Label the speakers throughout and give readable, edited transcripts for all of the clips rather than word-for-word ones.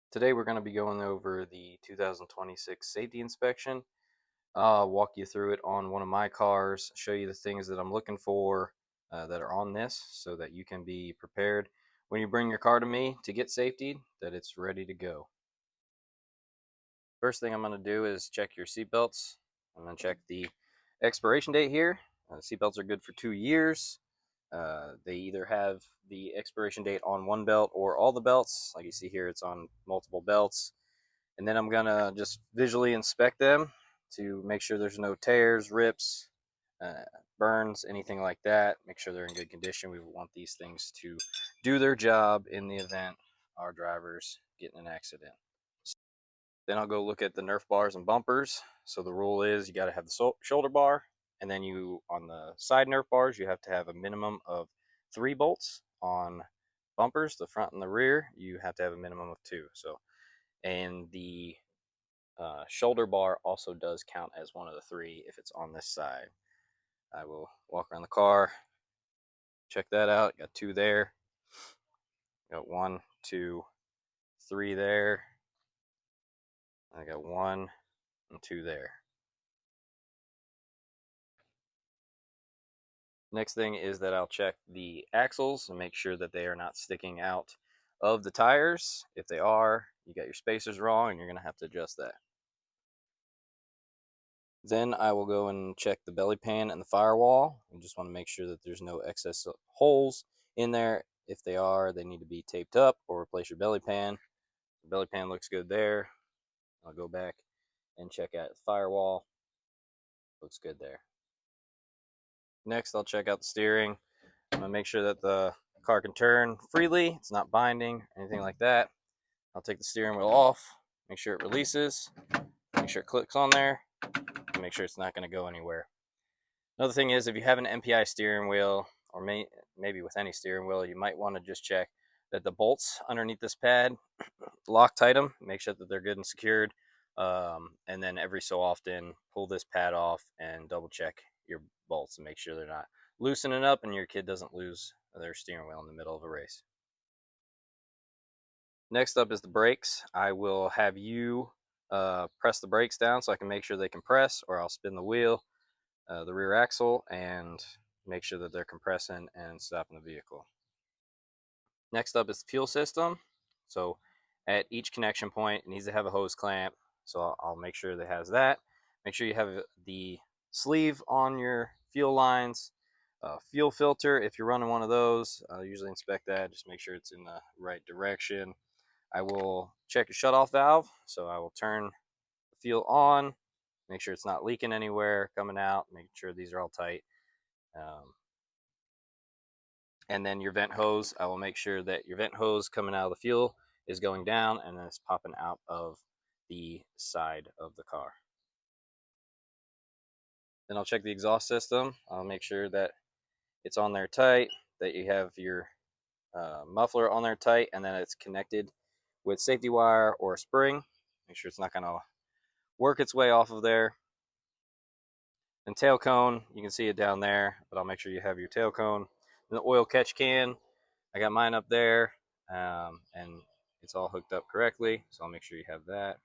Speaker 1: Today we're going to be going over the 2026 safety inspection. I'll walk you through it on one of my cars, show you the things that I'm looking for that are on this so that you can be prepared when you bring your car to me to get safety, that it's ready to go. First thing I'm going to do is check your seatbelts. I'm going to check the expiration date here. Seatbelts are good for 2 years. They either have the expiration date on one belt or all the belts. Like you see here, it's on multiple belts. And then I'm gonna just visually inspect them to make sure there's no tears, rips, uh, burns, anything like that. Make sure they're in good condition. We want these things to do their job in the event our drivers get in an accident. Then I'll go look at the Nerf bars and bumpers. So the rule is you got to have the shoulder bar, and then you on the side Nerf bars you have to have a minimum of 3 bolts. On bumpers, the front and the rear, you have to have a minimum of 2. So and the shoulder bar also does count as one of the 3 if it's on this side. I will walk around the car, check that out. Got 2 there. Got 1, 2, 3 there. I got 1 and 2 there. Next thing is that I'll check the axles and make sure that they are not sticking out of the tires. If they are, you got your spacers wrong and you're going to have to adjust that. Then I will go and check the belly pan and the firewall. I just want to make sure that there's no excess holes in there. If they are, they need to be taped up or replace your belly pan. The belly pan looks good there. I'll go back and check out the firewall. Looks good there. Next, I'll check out the steering. I'm going to make sure that the car can turn freely. It's not binding, anything like that. I'll take the steering wheel off, make sure it releases, make sure it clicks on there, and make sure it's not going to go anywhere. Another thing is if you have an MPI steering wheel, or maybe with any steering wheel, you might want to just check that the bolts underneath this pad, Loctite them, make sure that they're good and secured, and then every so often pull this pad off and double check your bolts and make sure they're not loosening up and your kid doesn't lose their steering wheel in the middle of a race. Next up is the brakes. I will have you press the brakes down so I can make sure they compress, or I'll spin the wheel, the rear axle, and make sure that they're compressing and stopping the vehicle. Next up is the fuel system. So at each connection point, it needs to have a hose clamp. So I'll make sure that it has that. Make sure you have the sleeve on your fuel lines. Fuel filter, if you're running one of those, I'll usually inspect that. Just make sure it's in the right direction. I will check your shutoff valve. So I will turn the fuel on, make sure it's not leaking anywhere, coming out, making sure these are all tight. And then your vent hose, I will make sure that your vent hose coming out of the fuel is going down and then it's popping out of the side of the car. Then I'll check the exhaust system. I'll make sure that it's on there tight, that you have your muffler on there tight, and then it's connected with safety wire or a spring. Make sure it's not going to work its way off of there. And tail cone, you can see it down there, but I'll make sure you have your tail cone. And the oil catch can, I got mine up there, and it's all hooked up correctly, so I'll make sure you have that.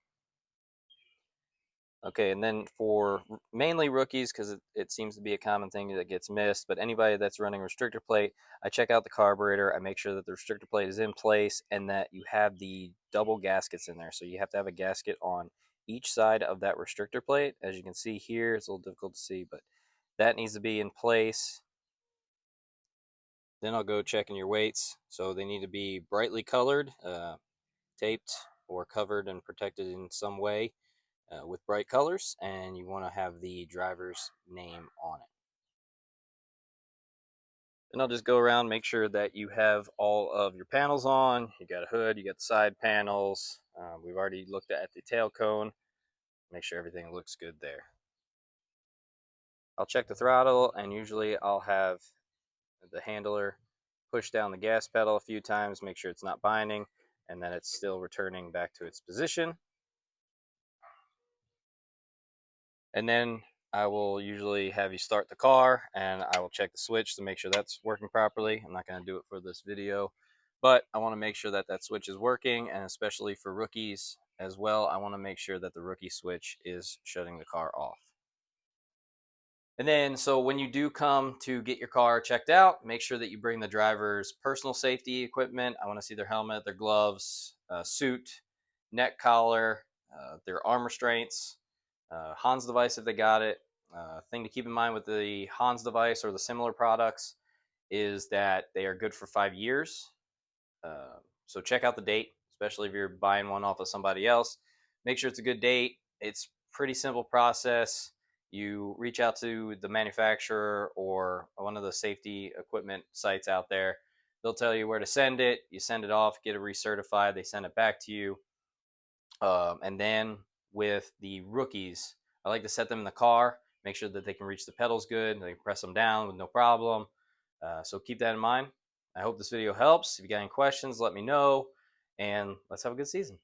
Speaker 1: Okay, and then for mainly rookies, because it seems to be a common thing that gets missed, but anybody that's running restrictor plate, I check out the carburetor, I make sure that the restrictor plate is in place and that you have the double gaskets in there. So you have to have a gasket on each side of that restrictor plate. As you can see here, it's a little difficult to see, but that needs to be in place. Then I'll go checking your weights. So they need to be brightly colored, taped or covered and protected in some way with bright colors, and you want to have the driver's name on it. Then I'll just go around, make sure that you have all of your panels on. You got a hood, you got the side panels. We've already looked at the tail cone. Make sure everything looks good there. I'll check the throttle, and usually I'll have the handler push down the gas pedal a few times, make sure it's not binding, and then it's still returning back to its position. And then I will usually have you start the car, and I will check the switch to make sure that's working properly. I'm not going to do it for this video, But I want to make sure that that switch is working, and especially for rookies as well, I want to make sure that the rookie switch is shutting the car off. And then, so when you do come to get your car checked out, make sure that you bring the driver's personal safety equipment. I want to see their helmet, their gloves, suit, neck collar, their arm restraints, Hans device if they got it. Thing to keep in mind with the Hans device or the similar products is that they are good for 5 years. So check out the date, especially if you're buying one off of somebody else. Make sure it's a good date. It's pretty simple process. You reach out to the manufacturer or one of the safety equipment sites out there. They'll tell you where to send it. You send it off, get it recertified. They send it back to you. And then with the rookies, I like to set them in the car, make sure that they can reach the pedals good, they can press them down with no problem. So keep that in mind. I hope this video helps. If you got any questions, let me know, and let's have a good season.